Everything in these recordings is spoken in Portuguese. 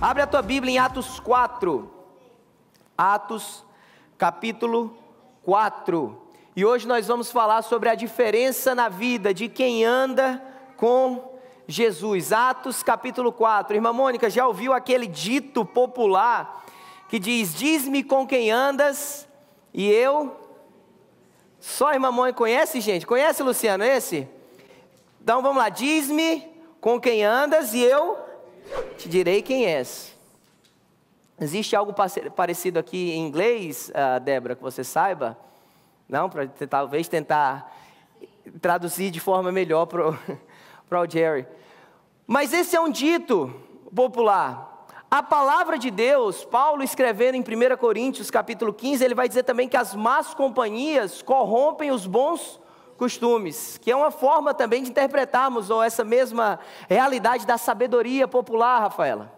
Abre a tua Bíblia em Atos 4. Atos, capítulo 4. E hoje nós vamos falar sobre a diferença na vida de quem anda com Jesus. Atos, capítulo 4. Irmã Mônica, já ouviu aquele dito popular que diz: diz-me com quem andas e eu... Só a irmã Mônica conhece, gente? Conhece, Luciano, esse? Então vamos lá. Diz-me com quem andas e eu te direi quem és. Existe algo parecido aqui em inglês, Débora, que você saiba? Não? Para talvez tentar traduzir de forma melhor para o Jerry. Mas esse é um dito popular. A palavra de Deus, Paulo escrevendo em 1 Coríntios capítulo 15, ele vai dizer também que as más companhias corrompem os bons costumes, que é uma forma também de interpretarmos essa mesma realidade da sabedoria popular, Rafaela.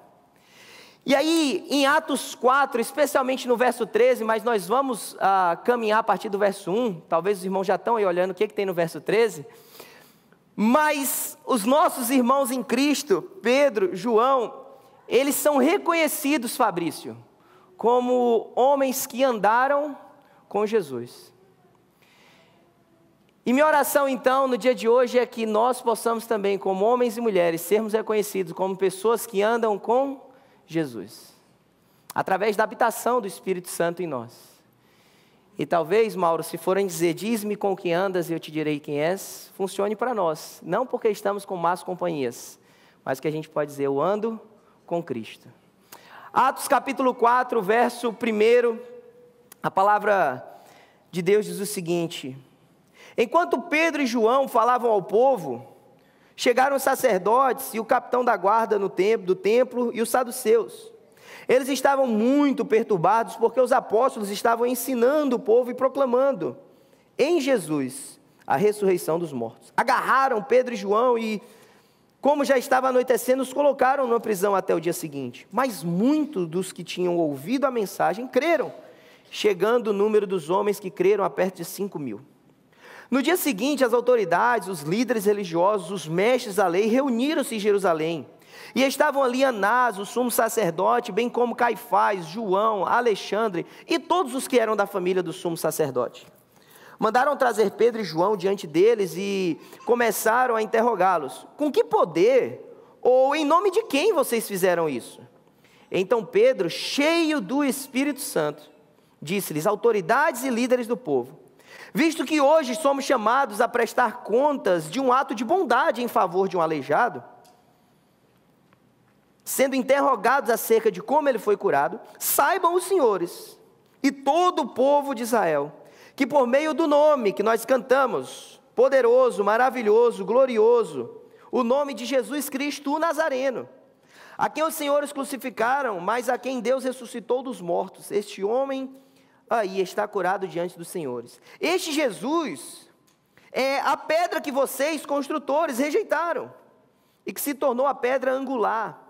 E aí, em Atos 4, especialmente no verso 13, mas nós vamos caminhar a partir do verso 1, talvez os irmãos já estão aí olhando o que tem no verso 13, mas os nossos irmãos em Cristo, Pedro, João, eles são reconhecidos, Fabrício, como homens que andaram com Jesus. E minha oração então, no dia de hoje, é que nós possamos também, como homens e mulheres, sermos reconhecidos como pessoas que andam com Jesus, através da habitação do Espírito Santo em nós. E talvez, Mauro, se forem dizer, diz-me com quem andas e eu te direi quem és, funcione para nós, não porque estamos com más companhias, mas que a gente pode dizer, eu ando com Cristo. Atos capítulo 4, verso 1, a palavra de Deus diz o seguinte: enquanto Pedro e João falavam ao povo, chegaram os sacerdotes e o capitão da guarda do templo e os saduceus. Eles estavam muito perturbados porque os apóstolos estavam ensinando o povo e proclamando em Jesus a ressurreição dos mortos. Agarraram Pedro e João e, como já estava anoitecendo, os colocaram numa prisão até o dia seguinte. Mas muitos dos que tinham ouvido a mensagem creram, chegando o número dos homens que creram a perto de 5.000. No dia seguinte, as autoridades, os líderes religiosos, os mestres da lei, reuniram-se em Jerusalém. E estavam ali Anás, o sumo sacerdote, bem como Caifás, João, Alexandre e todos os que eram da família do sumo sacerdote. Mandaram trazer Pedro e João diante deles e começaram a interrogá-los. Com que poder ou em nome de quem vocês fizeram isso? Então Pedro, cheio do Espírito Santo, disse-lhes: autoridades e líderes do povo, visto que hoje somos chamados a prestar contas de um ato de bondade em favor de um aleijado, sendo interrogados acerca de como ele foi curado, saibam os senhores e todo o povo de Israel, que por meio do nome que nós cantamos, poderoso, maravilhoso, glorioso, o nome de Jesus Cristo, o Nazareno, a quem os senhores crucificaram, mas a quem Deus ressuscitou dos mortos, este homem aí está curado diante dos senhores. Este Jesus é a pedra que vocês, construtores, rejeitaram, e que se tornou a pedra angular.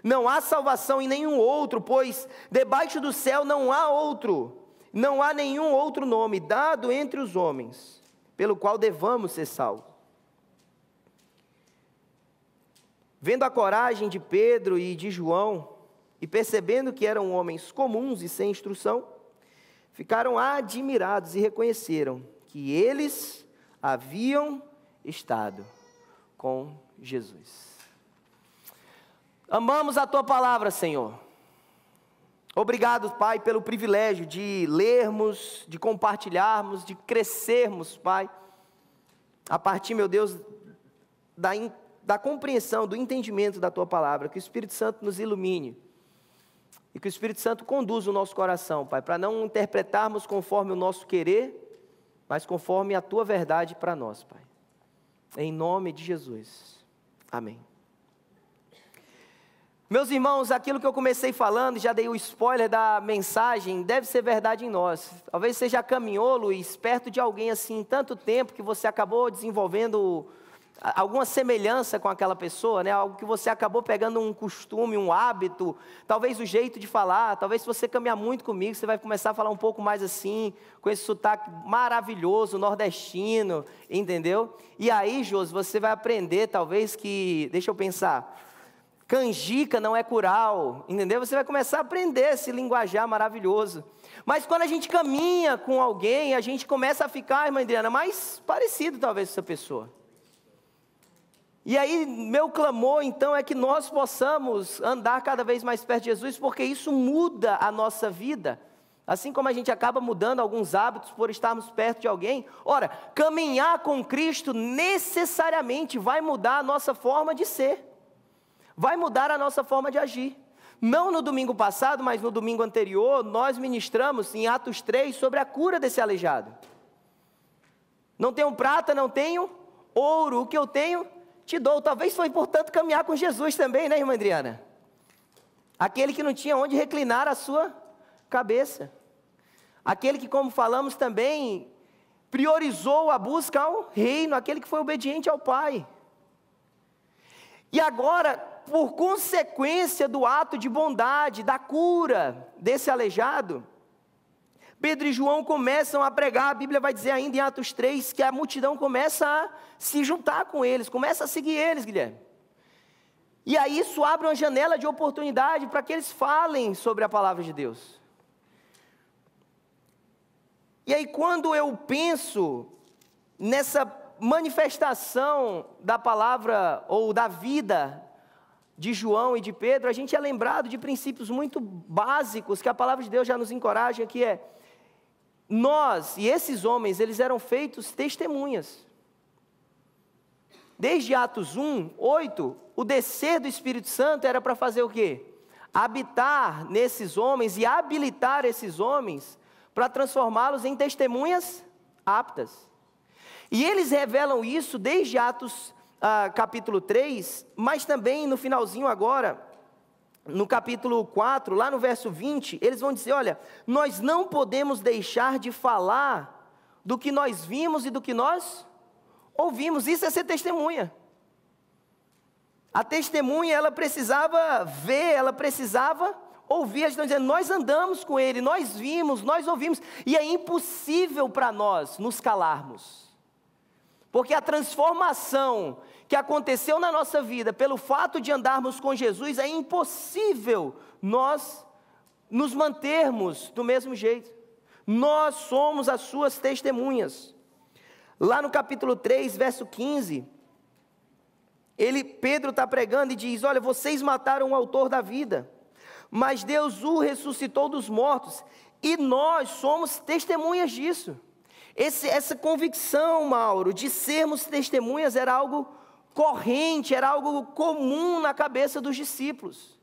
Não há salvação em nenhum outro, pois debaixo do céu não há nenhum outro nome dado entre os homens, pelo qual devamos ser salvos. Vendo a coragem de Pedro e de João, e percebendo que eram homens comuns e sem instrução, ficaram admirados e reconheceram que eles haviam estado com Jesus. Amamos a Tua palavra, Senhor. Obrigado, Pai, pelo privilégio de lermos, de compartilharmos, de crescermos, Pai, a partir, meu Deus, da compreensão, do entendimento da Tua palavra. Que o Espírito Santo nos ilumine e que o Espírito Santo conduza o nosso coração, Pai, para não interpretarmos conforme o nosso querer, mas conforme a Tua verdade para nós, Pai. Em nome de Jesus. Amém. Meus irmãos, aquilo que eu comecei falando, já dei o spoiler da mensagem, deve ser verdade em nós. Talvez você já caminhou, Luiz, perto de alguém assim, tanto tempo que você acabou desenvolvendo alguma semelhança com aquela pessoa, né? Algo que você acabou pegando um costume, um hábito, talvez o jeito de falar. Talvez se você caminhar muito comigo, você vai começar a falar um pouco mais assim, com esse sotaque maravilhoso, nordestino, entendeu? E aí, Josi, você vai aprender talvez que, deixa eu pensar, canjica não é curau, entendeu? Você vai começar a aprender esse linguajar maravilhoso. Mas quando a gente caminha com alguém, a gente começa a ficar, irmã Adriana, mais parecido talvez com essa pessoa. E aí, meu clamor então é que nós possamos andar cada vez mais perto de Jesus, porque isso muda a nossa vida. Assim como a gente acaba mudando alguns hábitos por estarmos perto de alguém. Ora, caminhar com Cristo necessariamente vai mudar a nossa forma de ser. Vai mudar a nossa forma de agir. Não no domingo passado, mas no domingo anterior, nós ministramos em Atos 3 sobre a cura desse aleijado. Não tenho prata, não tenho ouro, o que eu tenho te dou. Talvez foi importante caminhar com Jesus também, né, irmã Adriana? Aquele que não tinha onde reclinar a sua cabeça. Aquele que, como falamos também, priorizou a busca ao reino, aquele que foi obediente ao Pai. E agora, por consequência do ato de bondade, da cura desse aleijado, Pedro e João começam a pregar. A Bíblia vai dizer ainda em Atos 3 que a multidão começa a se juntar com eles, começa a seguir eles, Guilherme. E aí isso abre uma janela de oportunidade para que eles falem sobre a palavra de Deus. E aí quando eu penso nessa manifestação da palavra ou da vida de João e de Pedro, a gente é lembrado de princípios muito básicos que a palavra de Deus já nos encoraja, que é: nós e esses homens, eles eram feitos testemunhas. Desde Atos 1, 8, o descer do Espírito Santo era para fazer o quê? Habitar nesses homens e habilitar esses homens para transformá-los em testemunhas aptas. E eles revelam isso desde Atos capítulo 3, mas também no finalzinho agora, no capítulo 4, lá no verso 20, eles vão dizer: olha, nós não podemos deixar de falar do que nós vimos e do que nós ouvimos. Isso é ser testemunha. A testemunha, ela precisava ver, ela precisava ouvir. Eles estão dizendo: nós andamos com ele, nós vimos, nós ouvimos, e é impossível para nós nos calarmos, porque a transformação que aconteceu na nossa vida, pelo fato de andarmos com Jesus, é impossível nós nos mantermos do mesmo jeito. Nós somos as suas testemunhas. Lá no capítulo 3, verso 15, Pedro está pregando e diz: olha, vocês mataram o autor da vida, mas Deus o ressuscitou dos mortos, e nós somos testemunhas disso. Essa convicção, Mauro, de sermos testemunhas era algo corrente, era algo comum na cabeça dos discípulos.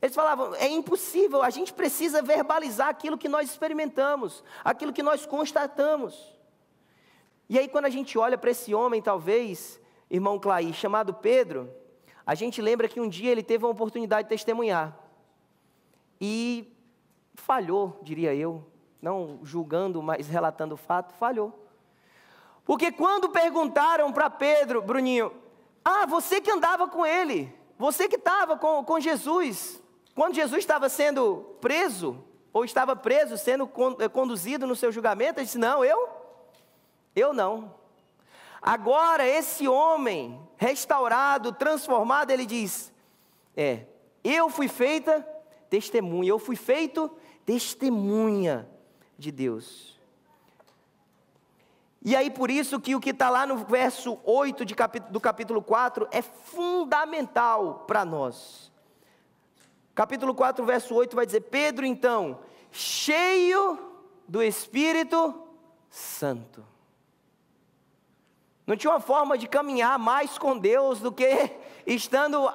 Eles falavam: é impossível, a gente precisa verbalizar aquilo que nós experimentamos, aquilo que nós constatamos. E aí quando a gente olha para esse homem, talvez, irmão Clay, chamado Pedro, a gente lembra que um dia ele teve uma oportunidade de testemunhar, e falhou, diria eu, não julgando, mas relatando o fato, falhou. Porque quando perguntaram para Pedro, Bruninho: você que andava com ele, você que estava com Jesus, quando Jesus estava sendo preso, ou estava preso, sendo conduzido no seu julgamento, ele disse: não, eu não. Agora esse homem restaurado, transformado, ele diz: eu fui feita testemunha, eu fui feito testemunha de Deus. E aí por isso que o que está lá no verso 8 do capítulo 4 é fundamental para nós. Capítulo 4, verso 8 vai dizer: Pedro então, cheio do Espírito Santo. Não tinha uma forma de caminhar mais com Deus do que estando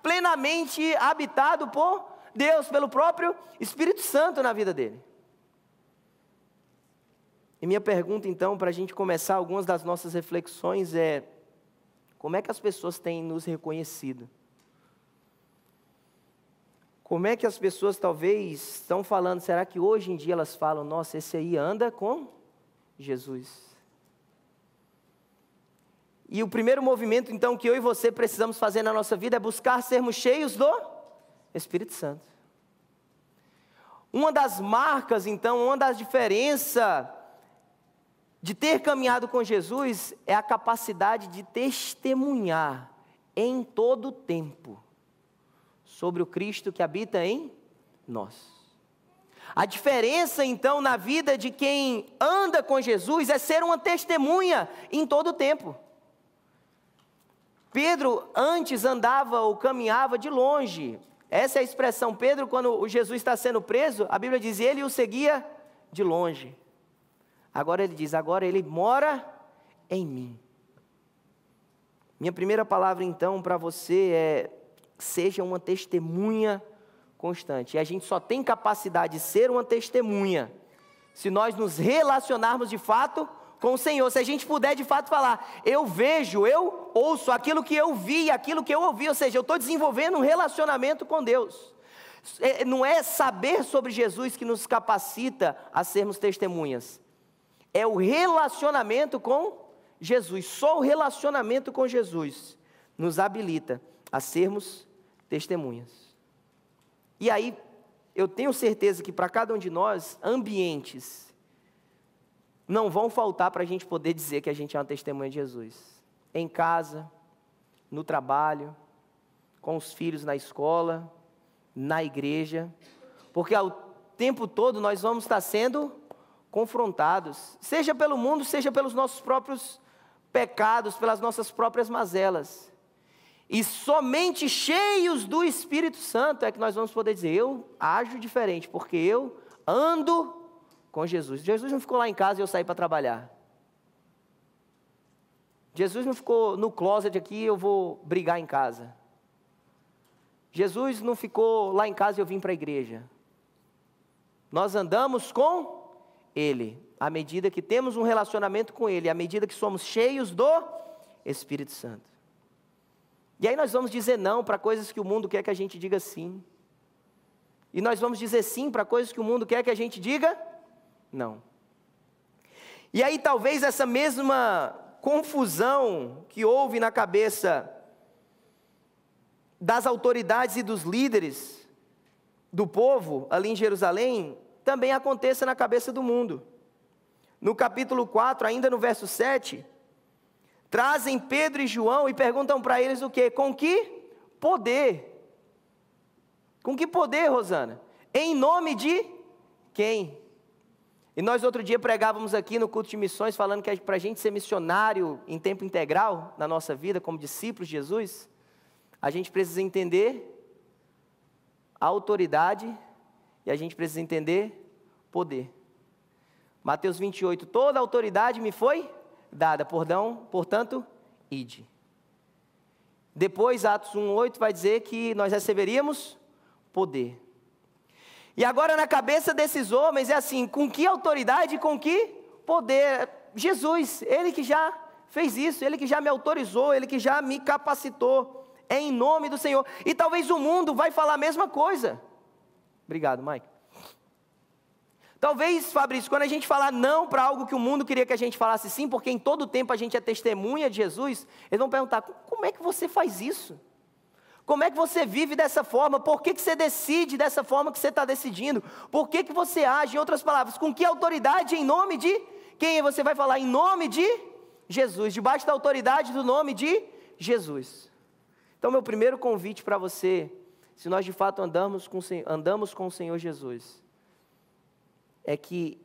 plenamente habitado por Deus, pelo próprio Espírito Santo na vida dele. E minha pergunta então, para a gente começar algumas das nossas reflexões é: como é que as pessoas têm nos reconhecido? Como é que as pessoas talvez estão falando? Será que hoje em dia elas falam: nossa, esse aí anda com Jesus? E o primeiro movimento então que eu e você precisamos fazer na nossa vida é buscar sermos cheios do Espírito Santo. Uma das marcas então, uma das diferenças de ter caminhado com Jesus é a capacidade de testemunhar em todo o tempo sobre o Cristo que habita em nós. A diferença, então, na vida de quem anda com Jesus é ser uma testemunha em todo o tempo. Pedro antes andava ou caminhava de longe. Essa é a expressão. Pedro, quando Jesus está sendo preso, a Bíblia diz, ele o seguia de longe. Agora ele diz, agora ele mora em mim. Minha primeira palavra, então, para você é, seja uma testemunha constante. E a gente só tem capacidade de ser uma testemunha se nós nos relacionarmos de fato com o Senhor. Se a gente puder de fato falar, eu vejo, eu ouço aquilo que eu vi, aquilo que eu ouvi, ou seja, eu estou desenvolvendo um relacionamento com Deus. Não é saber sobre Jesus que nos capacita a sermos testemunhas, é o relacionamento com Jesus. Só o relacionamento com Jesus nos habilita a sermos testemunhas. E aí, eu tenho certeza que para cada um de nós, ambientes não vão faltar para a gente poder dizer que a gente é uma testemunha de Jesus. Em casa, no trabalho, com os filhos na escola, na igreja, porque ao tempo todo nós vamos estar sendo confrontados, seja pelo mundo, seja pelos nossos próprios pecados, pelas nossas próprias mazelas. E somente cheios do Espírito Santo é que nós vamos poder dizer, eu ajo diferente, porque eu ando com Jesus. Jesus não ficou lá em casa e eu saí para trabalhar. Jesus não ficou no closet aqui e eu vou brigar em casa. Jesus não ficou lá em casa e eu vim para a igreja. Nós andamos com Ele, à medida que temos um relacionamento com Ele, à medida que somos cheios do Espírito Santo. E aí nós vamos dizer não para coisas que o mundo quer que a gente diga sim. E nós vamos dizer sim para coisas que o mundo quer que a gente diga não. E aí talvez essa mesma confusão que houve na cabeça das autoridades e dos líderes do povo ali em Jerusalém, também aconteça na cabeça do mundo. No capítulo 4, ainda no verso 7... trazem Pedro e João e perguntam para eles o quê? Com que poder? Com que poder, Rosana? Em nome de quem? E nós outro dia pregávamos aqui no culto de missões, falando que para a gente ser missionário em tempo integral na nossa vida, como discípulos de Jesus, a gente precisa entender a autoridade e a gente precisa entender poder. Mateus 28, toda a autoridade me foi dada, portanto, ide. Depois, Atos 1:8 vai dizer que nós receberíamos poder. E agora na cabeça desses homens é assim, com que autoridade e com que poder? Jesus, Ele que já fez isso, Ele que já me autorizou, Ele que já me capacitou, é em nome do Senhor. E talvez o mundo vai falar a mesma coisa. Obrigado, Mike. Talvez, Fabrício, quando a gente falar não para algo que o mundo queria que a gente falasse sim, porque em todo tempo a gente é testemunha de Jesus, eles vão perguntar, como é que você faz isso? Como é que você vive dessa forma? Por que você decide dessa forma que você está decidindo? Por que você age? Em outras palavras, com que autoridade? Em nome de quem? Você vai falar em nome de Jesus, debaixo da autoridade do nome de Jesus. Então, meu primeiro convite para você, se nós de fato andamos com o Senhor Jesus, é que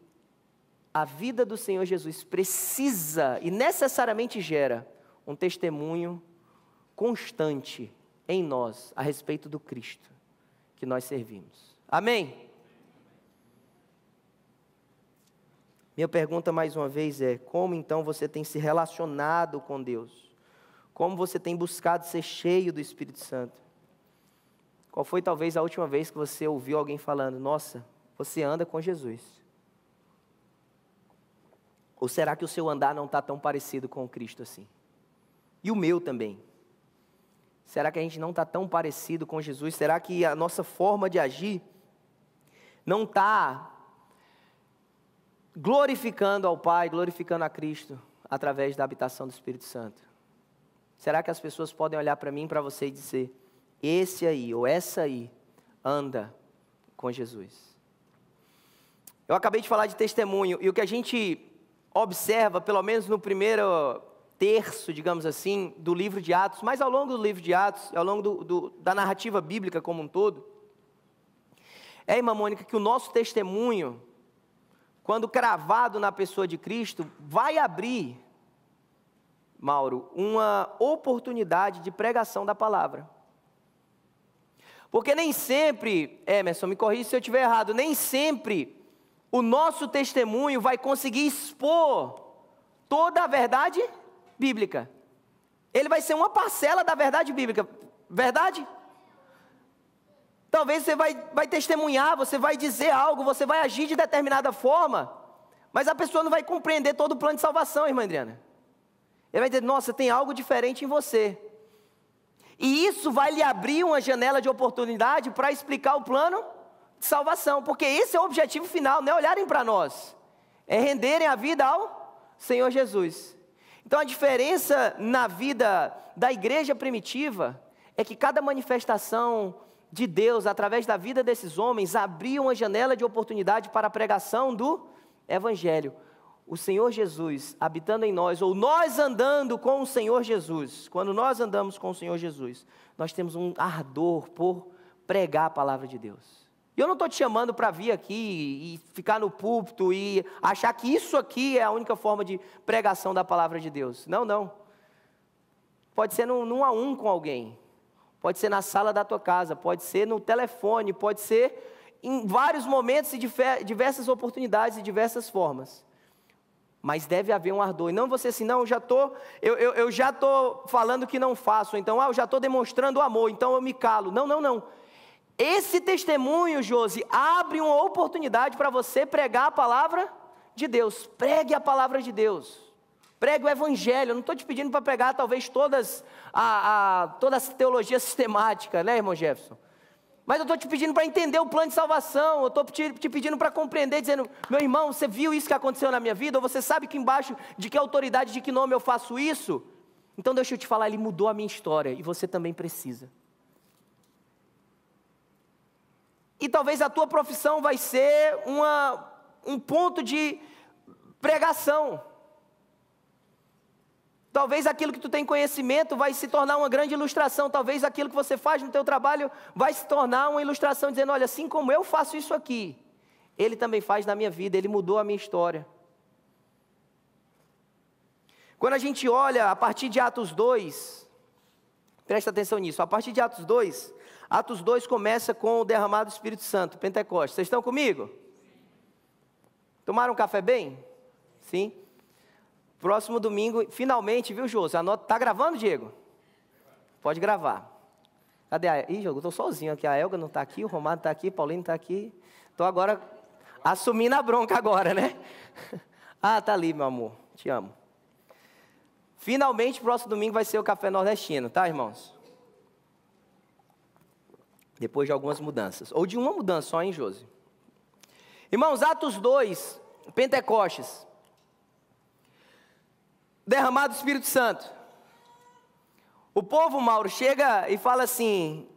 a vida do Senhor Jesus precisa e necessariamente gera um testemunho constante em nós a respeito do Cristo que nós servimos. Amém? Minha pergunta mais uma vez é, como então você tem se relacionado com Deus? Como você tem buscado ser cheio do Espírito Santo? Qual foi talvez a última vez que você ouviu alguém falando, nossa, você anda com Jesus? Ou será que o seu andar não está tão parecido com o Cristo assim? E o meu também. Será que a gente não está tão parecido com Jesus? Será que a nossa forma de agir não está glorificando ao Pai, glorificando a Cristo, através da habitação do Espírito Santo? Será que as pessoas podem olhar para mim e para você e dizer, esse aí ou essa aí anda com Jesus? Eu acabei de falar de testemunho, e o que a gente observa, pelo menos no primeiro terço, digamos assim, do livro de Atos, mas ao longo do livro de Atos, ao longo da narrativa bíblica como um todo, é, irmã Mônica, que o nosso testemunho, quando cravado na pessoa de Cristo, vai abrir, Mauro, uma oportunidade de pregação da palavra. Porque nem sempre, Emerson, me corrija se eu estiver errado, nem sempre o nosso testemunho vai conseguir expor toda a verdade bíblica. Ele vai ser uma parcela da verdade bíblica, verdade? Talvez você vai testemunhar, você vai dizer algo, você vai agir de determinada forma, mas a pessoa não vai compreender todo o plano de salvação, irmã Adriana. Ele vai dizer, nossa, tem algo diferente em você. E isso vai lhe abrir uma janela de oportunidade para explicar o plano de salvação, porque esse é o objetivo final, não é olharem para nós, é renderem a vida ao Senhor Jesus. Então a diferença na vida da igreja primitiva é que cada manifestação de Deus, através da vida desses homens, abria uma janela de oportunidade para a pregação do Evangelho. O Senhor Jesus habitando em nós, ou nós andando com o Senhor Jesus, quando nós andamos com o Senhor Jesus, nós temos um ardor por pregar a palavra de Deus. E eu não estou te chamando para vir aqui e ficar no púlpito e achar que isso aqui é a única forma de pregação da palavra de Deus. Não, não. Pode ser num a um com alguém, pode ser na sala da tua casa, pode ser no telefone, pode ser em vários momentos e diversas oportunidades e diversas formas. Mas deve haver um ardor, e não você assim, não, eu já estou falando que não faço, então, eu já estou demonstrando o amor, então eu me calo. Não, não, não. Esse testemunho, Josi, abre uma oportunidade para você pregar a palavra de Deus. Pregue a palavra de Deus. Pregue o Evangelho. Eu não estou te pedindo para pregar talvez toda a teologia sistemática, né, irmão Jefferson? Mas eu estou te pedindo para entender o plano de salvação, eu estou te pedindo para compreender, dizendo, meu irmão, você viu isso que aconteceu na minha vida? Ou você sabe que embaixo de que autoridade, de que nome eu faço isso? Então deixa eu te falar, ele mudou a minha história, e você também precisa. E talvez a tua profissão vai ser um ponto de pregação. Talvez aquilo que tu tem conhecimento vai se tornar uma grande ilustração. Talvez aquilo que você faz no teu trabalho vai se tornar uma ilustração, dizendo, olha, assim como eu faço isso aqui, ele também faz na minha vida, ele mudou a minha história. Quando a gente olha a partir de Atos 2, presta atenção nisso, a partir de Atos 2 começa com o derramado do Espírito Santo, Pentecostes. Vocês estão comigo? Tomaram um café bem? Sim. Próximo domingo, finalmente, viu, Jô? Tá gravando, Diego? Pode gravar. Cadê a... Ih, eu estou sozinho aqui, a Elga não está aqui, o Romário está aqui, o Paulinho está aqui. Estou agora assumindo a bronca agora, né? Ah, tá ali, meu amor, te amo. Finalmente, próximo domingo vai ser o café nordestino, tá, irmãos? Depois de algumas mudanças, ou de uma mudança só, hein, Josi? Irmãos, Atos 2, Pentecostes. Derramado o Espírito Santo. O povo, Mauro, chega e fala assim,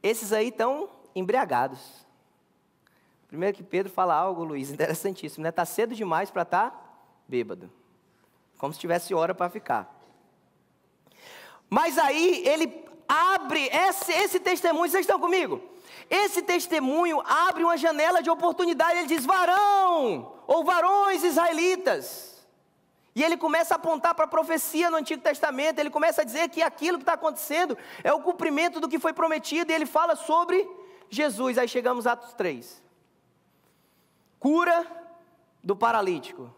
esses aí estão embriagados. Primeiro que Pedro fala algo, Luiz, interessantíssimo, né? Está cedo demais para estar bêbado. Como se tivesse hora para ficar. Mas aí ele abre esse testemunho, vocês estão comigo? Esse testemunho abre uma janela de oportunidade, ele diz, varão, ou varões israelitas. E ele começa a apontar para a profecia no Antigo Testamento, ele começa a dizer que aquilo que está acontecendo é o cumprimento do que foi prometido, e ele fala sobre Jesus. Aí chegamos a Atos 3. Cura do paralítico.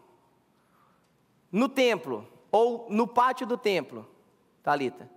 No templo, ou no pátio do templo, Talita.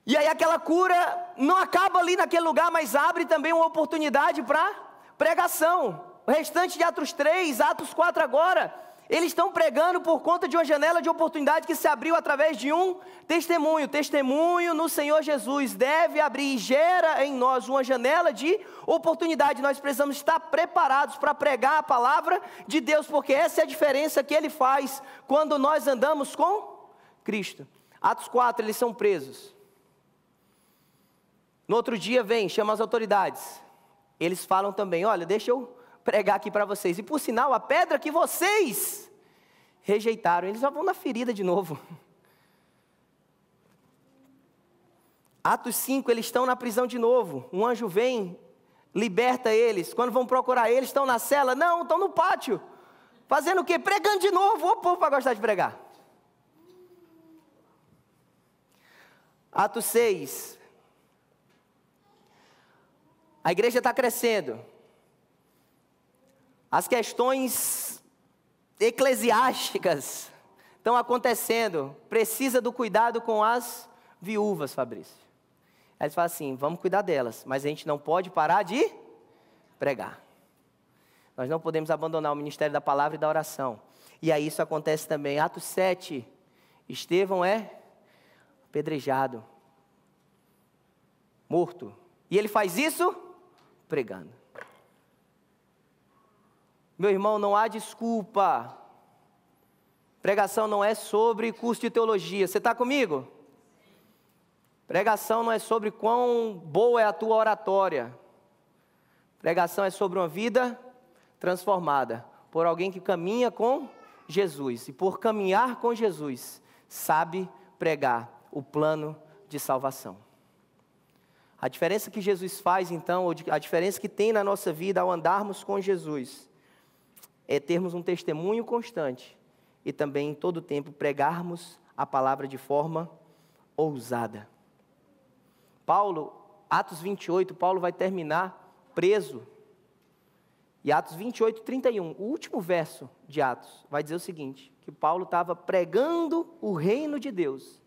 E aí aquela cura não acaba ali naquele lugar, mas abre também uma oportunidade para pregação. O restante de Atos 3, Atos 4 agora... Eles estão pregando por conta de uma janela de oportunidade que se abriu através de um testemunho. Testemunho no Senhor Jesus deve abrir e gera em nós uma janela de oportunidade. Nós precisamos estar preparados para pregar a palavra de Deus, porque essa é a diferença que Ele faz quando nós andamos com Cristo. Atos 4, eles são presos. No outro dia vem, chama as autoridades. Eles falam também, olha, deixa eu pregar aqui para vocês. E por sinal, a pedra que vocês rejeitaram. Eles já vão na ferida de novo. Atos 5, eles estão na prisão de novo. Um anjo vem, liberta eles. Quando vão procurar eles, estão na cela? Não, estão no pátio. Fazendo o quê? Pregando de novo. O povo vai gostar de pregar. Atos 6. A igreja está crescendo. As questões eclesiásticas estão acontecendo. Precisa do cuidado com as viúvas, Fabrício. Aí eles falam assim, vamos cuidar delas, mas a gente não pode parar de pregar. Nós não podemos abandonar o ministério da palavra e da oração. E aí isso acontece também. Atos 7, Estevão é apedrejado, morto. E ele faz isso pregando. Meu irmão, não há desculpa. Pregação não é sobre curso de teologia. Você está comigo? Pregação não é sobre quão boa é a tua oratória. Pregação é sobre uma vida transformada por alguém que caminha com Jesus. E por caminhar com Jesus, sabe pregar o plano de salvação. A diferença que Jesus faz, então, ou a diferença que tem na nossa vida ao andarmos com Jesus, é termos um testemunho constante e também, em todo tempo, pregarmos a palavra de forma ousada. Paulo, Atos 28, Paulo vai terminar preso. E Atos 28, 31, o último verso de Atos, vai dizer o seguinte, que Paulo estava pregando o reino de Deus,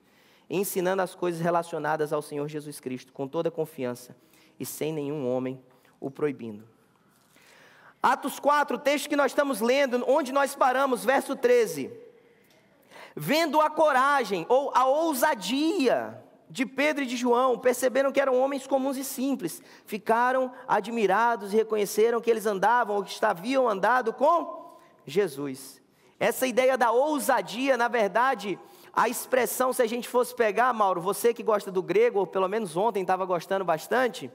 ensinando as coisas relacionadas ao Senhor Jesus Cristo, com toda confiança, e sem nenhum homem o proibindo. Atos 4, o texto que nós estamos lendo, onde nós paramos, verso 13. Vendo a coragem, ou a ousadia de Pedro e de João, perceberam que eram homens comuns e simples, ficaram admirados e reconheceram que eles andavam, ou que haviam andado com Jesus. Essa ideia da ousadia, na verdade, a expressão, se a gente fosse pegar, Mauro, você que gosta do grego, ou pelo menos ontem estava gostando bastante,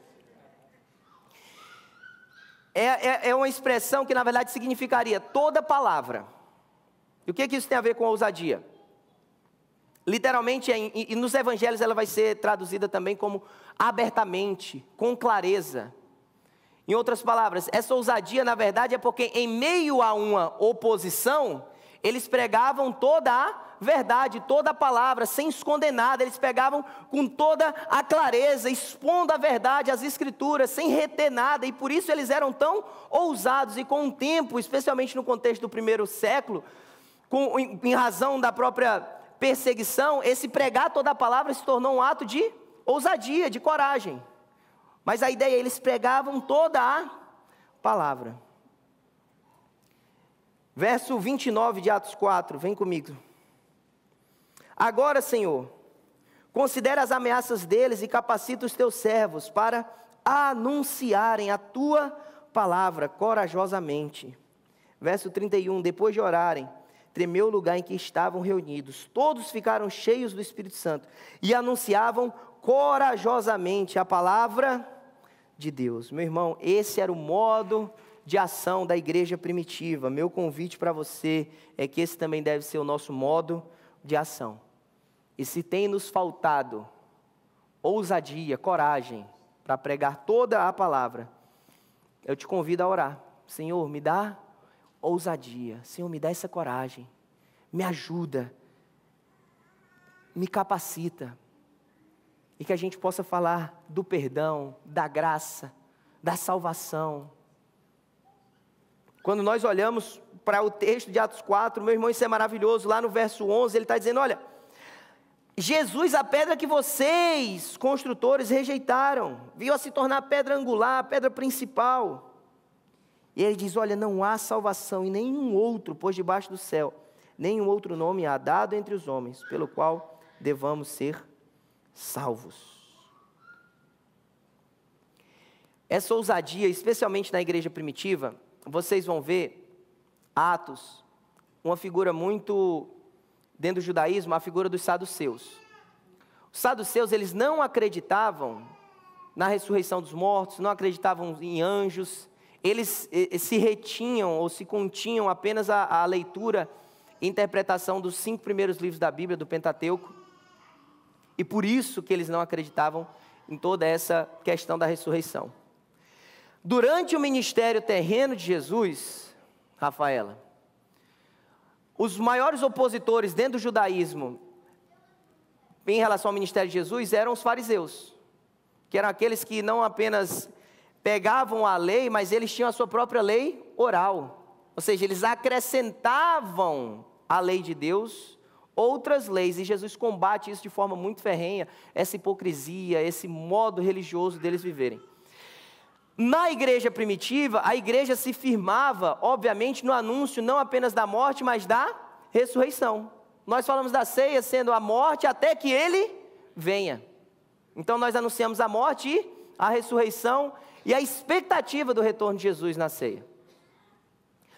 é uma expressão que na verdade significaria toda palavra. E o que isso tem a ver com ousadia? Literalmente, e nos evangelhos ela vai ser traduzida também como abertamente, com clareza. Em outras palavras, essa ousadia na verdade é porque em meio a uma oposição, eles pregavam toda a verdade, toda a palavra, sem esconder nada. Eles pegavam com toda a clareza, expondo a verdade, as escrituras, sem reter nada. E por isso eles eram tão ousados. E com o tempo, especialmente no contexto do primeiro século, em razão da própria perseguição, esse pregar toda a palavra se tornou um ato de ousadia, de coragem. Mas a ideia é, eles pregavam toda a palavra. Verso 29 de Atos 4, vem comigo. Agora, Senhor, considera as ameaças deles e capacita os teus servos para anunciarem a tua palavra corajosamente. Verso 31, depois de orarem, tremeu o lugar em que estavam reunidos. Todos ficaram cheios do Espírito Santo e anunciavam corajosamente a palavra de Deus. Meu irmão, esse era o modo de ação da igreja primitiva. Meu convite para você é que esse também deve ser o nosso modo de ação. E se tem nos faltado ousadia, coragem para pregar toda a palavra, eu te convido a orar. Senhor, me dá ousadia. Senhor, me dá essa coragem. Me ajuda. Me capacita. E que a gente possa falar do perdão, da graça, da salvação. Quando nós olhamos para o texto de Atos 4, meu irmão, isso é maravilhoso. Lá no verso 11, ele está dizendo, olha, Jesus, a pedra que vocês, construtores, rejeitaram, veio a se tornar a pedra angular, a pedra principal. E ele diz, olha, não há salvação em nenhum outro, pois debaixo do céu, nenhum outro nome há dado entre os homens, pelo qual devamos ser salvos. Essa ousadia, especialmente na igreja primitiva, vocês vão ver, Atos, uma figura muito, dentro do judaísmo, a figura dos saduceus. Os saduceus, eles não acreditavam na ressurreição dos mortos, não acreditavam em anjos, eles se retinham ou se continham apenas à leitura interpretação dos 5 primeiros livros da Bíblia, do Pentateuco, e por isso que eles não acreditavam em toda essa questão da ressurreição. Durante o ministério terreno de Jesus, Rafaela, os maiores opositores dentro do judaísmo em relação ao ministério de Jesus eram os fariseus, que eram aqueles que não apenas pegavam a lei, mas eles tinham a sua própria lei oral, ou seja, eles acrescentavam à lei de Deus outras leis, e Jesus combate isso de forma muito ferrenha, essa hipocrisia, esse modo religioso deles viverem. Na igreja primitiva, a igreja se firmava, obviamente, no anúncio não apenas da morte, mas da ressurreição. Nós falamos da ceia sendo a morte até que ele venha. Então nós anunciamos a morte e a ressurreição e a expectativa do retorno de Jesus na ceia.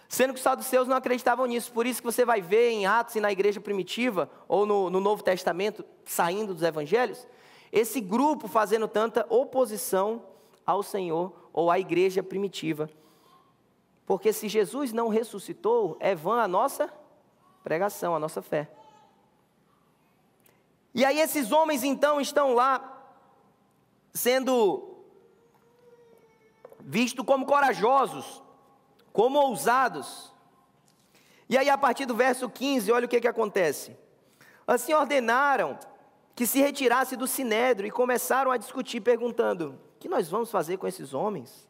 Sendo que os saduceus não acreditavam nisso, por isso que você vai ver em Atos e na igreja primitiva, ou no Novo Testamento, saindo dos evangelhos, esse grupo fazendo tanta oposição ao Senhor ou à igreja primitiva. Porque se Jesus não ressuscitou, é vã a nossa pregação, a nossa fé. E aí esses homens então estão lá, sendo vistos como corajosos, como ousados. E aí a partir do verso 15, olha o que acontece. Assim ordenaram que se retirasse do sinédrio e começaram a discutir, perguntando: o que nós vamos fazer com esses homens?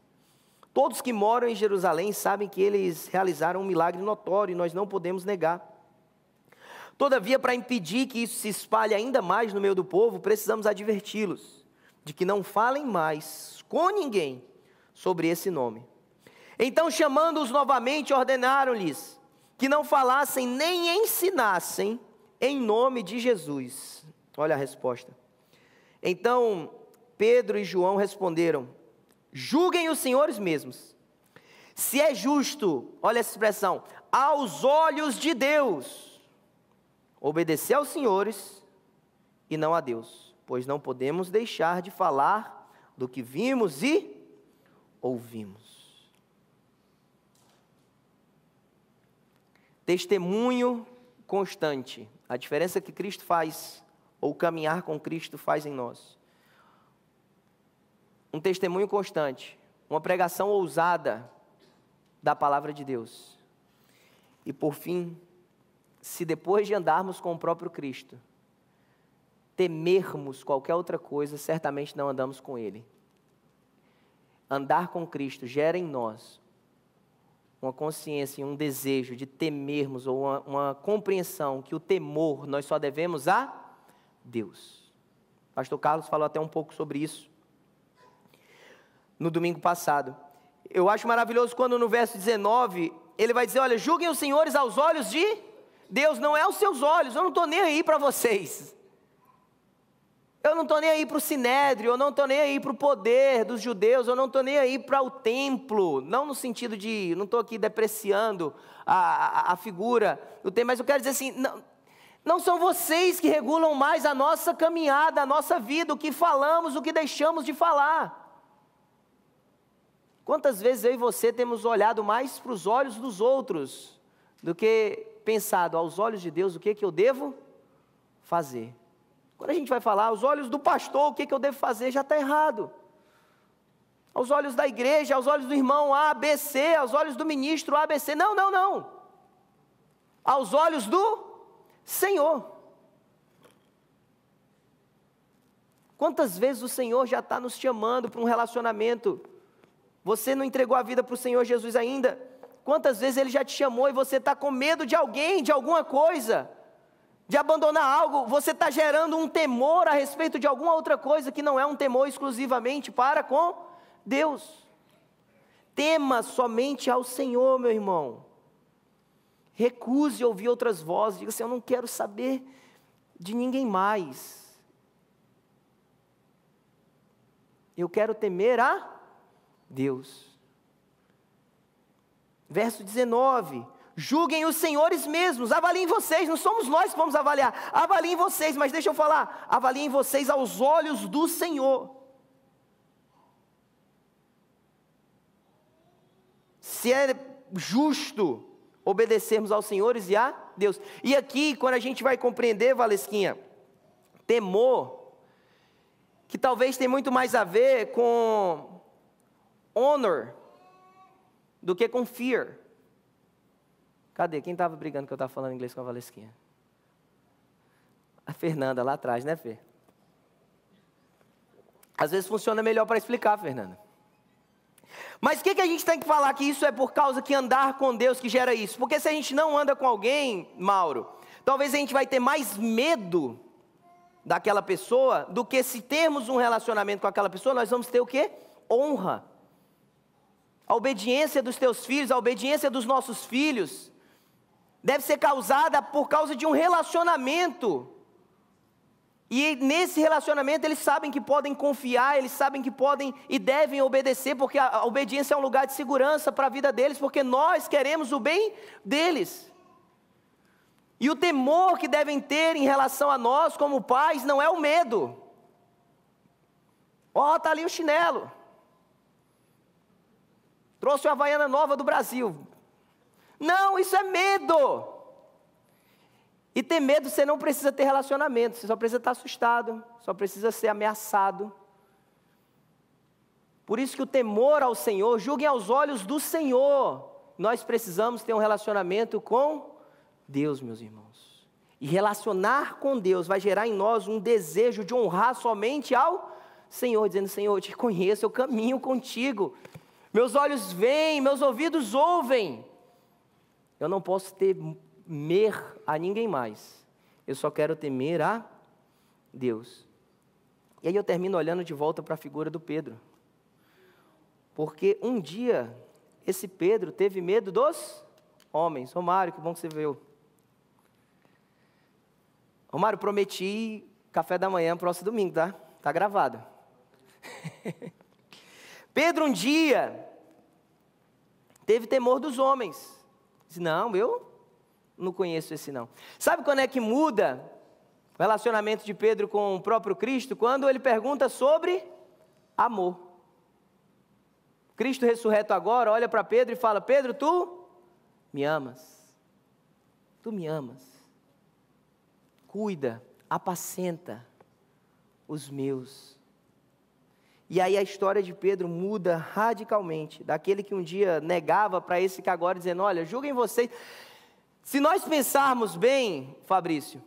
Todos que moram em Jerusalém sabem que eles realizaram um milagre notório e nós não podemos negar. Todavia, para impedir que isso se espalhe ainda mais no meio do povo, precisamos adverti-los de que não falem mais com ninguém sobre esse nome. Então, chamando-os novamente, ordenaram-lhes que não falassem nem ensinassem em nome de Jesus. Olha a resposta. Então, Pedro e João responderam: julguem os senhores mesmos, se é justo, olha essa expressão, aos olhos de Deus, obedecer aos senhores e não a Deus, pois não podemos deixar de falar do que vimos e ouvimos. Testemunho constante, a diferença que Cristo faz, ou caminhar com Cristo faz em nós. Um testemunho constante, uma pregação ousada da palavra de Deus. E por fim, se depois de andarmos com o próprio Cristo, temermos qualquer outra coisa, certamente não andamos com Ele. Andar com Cristo gera em nós uma consciência e um desejo de temermos, ou uma compreensão que o temor nós só devemos a Deus. Pastor Carlos falou até um pouco sobre isso no domingo passado. Eu acho maravilhoso quando no verso 19, ele vai dizer: olha, julguem os senhores aos olhos de Deus, não é aos seus olhos, eu não estou nem aí para vocês. Eu não estou nem aí para o sinédrio, eu não estou nem aí para o poder dos judeus, eu não estou nem aí para o templo, não no sentido de, não estou aqui depreciando a figura do templo, mas eu quero dizer assim, não são vocês que regulam mais a nossa caminhada, a nossa vida, o que falamos, o que deixamos de falar. Quantas vezes eu e você temos olhado mais para os olhos dos outros, do que pensado aos olhos de Deus, o que eu devo fazer? Quando a gente vai falar aos olhos do pastor, o que eu devo fazer, já está errado. Aos olhos da igreja, aos olhos do irmão A, B, C, aos olhos do ministro A, B, C. Não. Aos olhos do Senhor. Quantas vezes o Senhor já está nos chamando para um relacionamento? Você não entregou a vida para o Senhor Jesus ainda? Quantas vezes Ele já te chamou e você está com medo de alguém, de alguma coisa, de abandonar algo? Você está gerando um temor a respeito de alguma outra coisa que não é um temor exclusivamente para com Deus. Tema somente ao Senhor, meu irmão. Recuse ouvir outras vozes. Diga assim: eu não quero saber de ninguém mais. Eu quero temer a Deus. Verso 19: julguem os senhores mesmos, avaliem vocês, não somos nós que vamos avaliar, avaliem vocês, mas deixa eu falar, avaliem vocês aos olhos do Senhor. Se é justo obedecermos aos senhores e a Deus. E aqui, quando a gente vai compreender, Valesquinha, temor, que talvez tem muito mais a ver com honor do que com fear. Cadê? Quem estava brigando que eu estava falando inglês com a Valesquinha? A Fernanda lá atrás, né, Fê? Às vezes funciona melhor para explicar, Fernanda. Mas o que a gente tem que falar? Que isso é por causa que andar com Deus que gera isso. Porque se a gente não anda com alguém, Mauro, talvez a gente vai ter mais medo daquela pessoa do que se termos um relacionamento com aquela pessoa, nós vamos ter o quê? Honra. A obediência dos teus filhos, a obediência dos nossos filhos, deve ser causada por causa de um relacionamento. E nesse relacionamento eles sabem que podem confiar, eles sabem que podem e devem obedecer, porque a obediência é um lugar de segurança para a vida deles, porque nós queremos o bem deles. E o temor que devem ter em relação a nós como pais não é o medo. Ó, está ali o chinelo. Trouxe uma Havaiana nova do Brasil. Não, isso é medo. E ter medo, você não precisa ter relacionamento, você só precisa estar assustado, só precisa ser ameaçado. Por isso que o temor ao Senhor, julguem aos olhos do Senhor. Nós precisamos ter um relacionamento com Deus, meus irmãos. E relacionar com Deus vai gerar em nós um desejo de honrar somente ao Senhor, dizendo: Senhor, eu te conheço, eu caminho contigo. Meus olhos veem, meus ouvidos ouvem. Eu não posso temer a ninguém mais. Eu só quero temer a Deus. E aí eu termino olhando de volta para a figura do Pedro. Porque um dia, esse Pedro teve medo dos homens. Romário, que bom que você veio. Romário, prometi café da manhã próximo domingo, tá? Tá gravado. Pedro um dia teve temor dos homens. Disse: não, eu não conheço esse não. Sabe quando é que muda o relacionamento de Pedro com o próprio Cristo? Quando ele pergunta sobre amor. Cristo ressurreto agora olha para Pedro e fala: Pedro, tu me amas. Tu me amas. Cuida, apacenta os meus. E aí a história de Pedro muda radicalmente, daquele que um dia negava para esse que agora dizendo: olha, julguem vocês. Se nós pensarmos bem, Fabrício,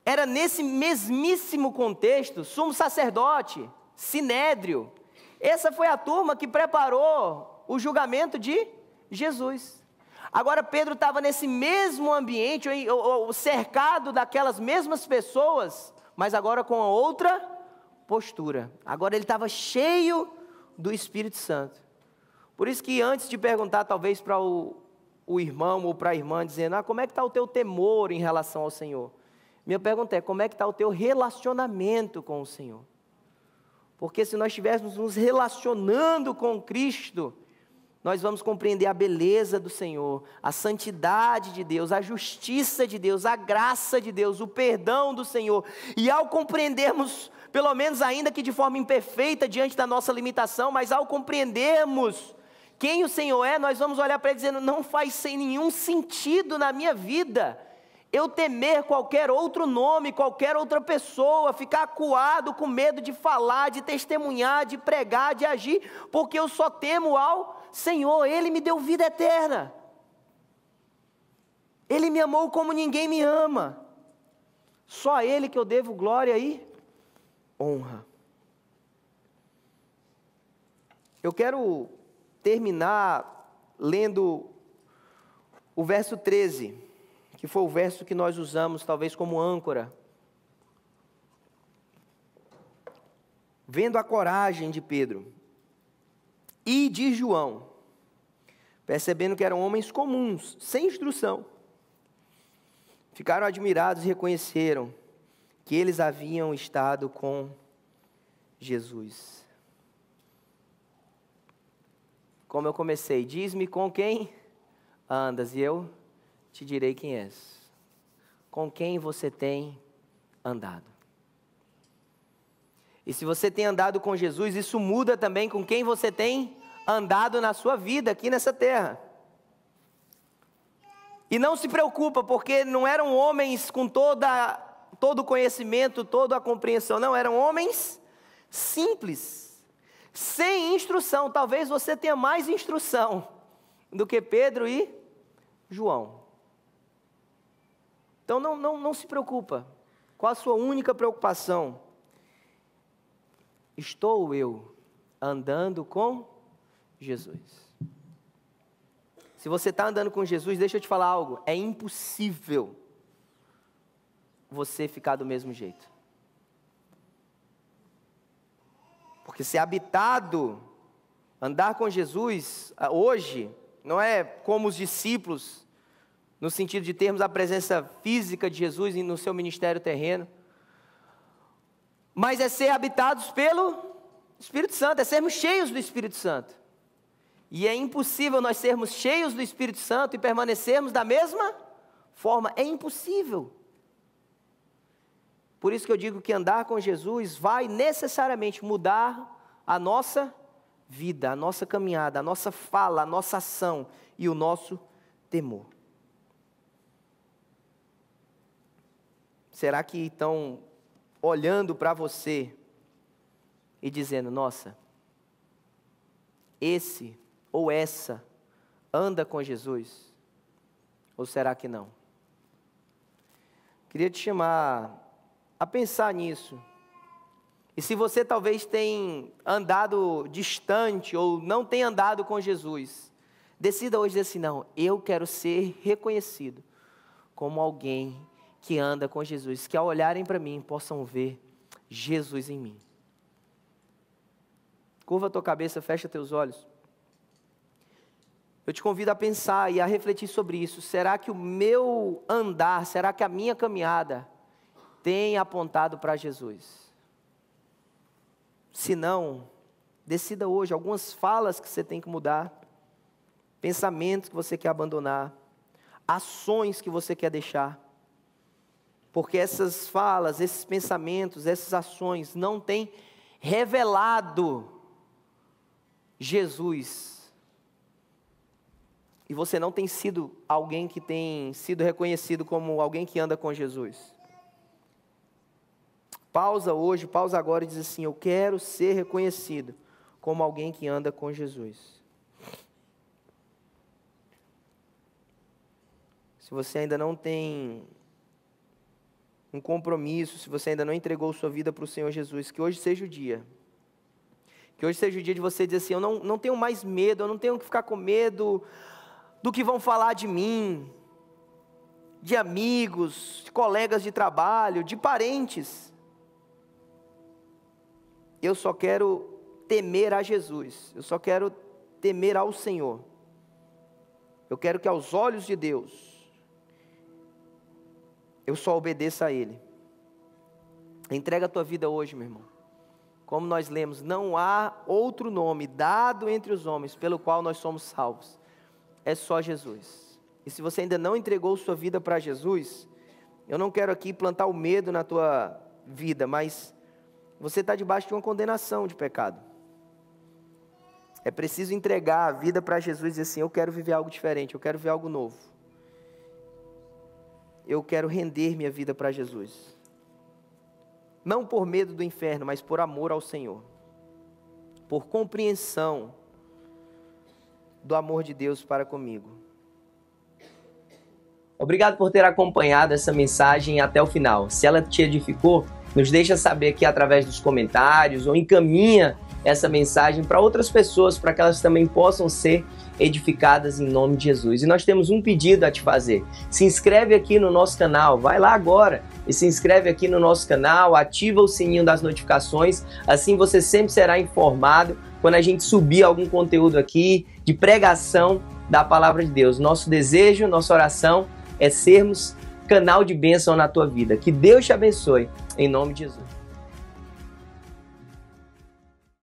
era nesse mesmíssimo contexto, sumo sacerdote, sinédrio, essa foi a turma que preparou o julgamento de Jesus. Agora Pedro estava nesse mesmo ambiente, cercado daquelas mesmas pessoas, mas agora com outra postura. Agora ele estava cheio do Espírito Santo. Por isso que antes de perguntar talvez para o irmão ou para a irmã, dizendo: como é que está o teu temor em relação ao Senhor? Minha pergunta é: como é que está o teu relacionamento com o Senhor? Porque se nós estivéssemos nos relacionando com Cristo, nós vamos compreender a beleza do Senhor, a santidade de Deus, a justiça de Deus, a graça de Deus, o perdão do Senhor. E ao compreendermos, pelo menos ainda que de forma imperfeita diante da nossa limitação, mas ao compreendermos quem o Senhor é, nós vamos olhar para Ele dizendo: não faz sem nenhum sentido na minha vida eu temer qualquer outro nome, qualquer outra pessoa, ficar acuado com medo de falar, de testemunhar, de pregar, de agir, porque eu só temo ao Senhor. Ele me deu vida eterna. Ele me amou como ninguém me ama. Só a Ele que eu devo glória e honra. Eu quero terminar lendo o verso 13, que foi o verso que nós usamos talvez como âncora. Vendo a coragem de Pedro e de João, percebendo que eram homens comuns, sem instrução, ficaram admirados e reconheceram que eles haviam estado com Jesus. Como eu comecei: diz-me com quem andas e eu te direi quem és. Com quem você tem andado? E se você tem andado com Jesus, isso muda também com quem você tem andado na sua vida aqui nessa terra. E não se preocupa, porque não eram homens com todo o conhecimento, toda a compreensão. Não, eram homens simples, sem instrução. Talvez você tenha mais instrução do que Pedro e João. Então não se preocupa. Qual a sua única preocupação? Estou eu andando com Jesus? Se você está andando com Jesus, deixa eu te falar algo. É impossível você ficar do mesmo jeito. Porque ser habitado, andar com Jesus, hoje, não é como os discípulos, no sentido de termos a presença física de Jesus no seu ministério terreno, mas é ser habitados pelo Espírito Santo, é sermos cheios do Espírito Santo. E é impossível nós sermos cheios do Espírito Santo e permanecermos da mesma forma. É impossível. Por isso que eu digo que andar com Jesus vai necessariamente mudar a nossa vida, a nossa caminhada, a nossa fala, a nossa ação e o nosso temor. Será que estão olhando para você e dizendo, nossa, esse ou essa anda com Jesus? Ou será que não? Queria te chamar a pensar nisso. E se você talvez tenha andado distante ou não tenha andado com Jesus, decida hoje dizer assim, não, eu quero ser reconhecido como alguém que anda com Jesus, que ao olharem para mim possam ver Jesus em mim. Curva a tua cabeça, fecha teus olhos. Eu te convido a pensar e a refletir sobre isso. Será que o meu andar, será que a minha caminhada tem apontado para Jesus? Se não, decida hoje algumas falas que você tem que mudar, pensamentos que você quer abandonar, ações que você quer deixar. Porque essas falas, esses pensamentos, essas ações não têm revelado Jesus. E você não tem sido alguém que tem sido reconhecido como alguém que anda com Jesus. Pausa hoje, pausa agora e diz assim, eu quero ser reconhecido como alguém que anda com Jesus. Se você ainda não tem um compromisso, se você ainda não entregou sua vida para o Senhor Jesus, que hoje seja o dia. Que hoje seja o dia de você dizer assim, eu não tenho mais medo, eu não tenho que ficar com medo do que vão falar de mim, de amigos, de colegas de trabalho, de parentes. Eu só quero temer a Jesus, eu só quero temer ao Senhor. Eu quero que aos olhos de Deus, eu só obedeça a Ele. Entrega a tua vida hoje, meu irmão. Como nós lemos, não há outro nome dado entre os homens pelo qual nós somos salvos. É só Jesus. E se você ainda não entregou sua vida para Jesus, eu não quero aqui plantar o medo na tua vida, mas você está debaixo de uma condenação de pecado. É preciso entregar a vida para Jesus e dizer assim, eu quero viver algo diferente, eu quero viver algo novo. Eu quero render minha vida para Jesus. Não por medo do inferno, mas por amor ao Senhor. Por compreensão do amor de Deus para comigo. Obrigado por ter acompanhado essa mensagem até o final. Se ela te edificou, nos deixa saber aqui através dos comentários ou encaminha essa mensagem para outras pessoas, para que elas também possam ser edificadas em nome de Jesus. E nós temos um pedido a te fazer. Se inscreve aqui no nosso canal, vai lá agora e se inscreve aqui no nosso canal, ativa o sininho das notificações, assim você sempre será informado quando a gente subir algum conteúdo aqui de pregação da palavra de Deus. Nosso desejo, nossa oração é sermos canal de bênção na tua vida. Que Deus te abençoe, em nome de Jesus.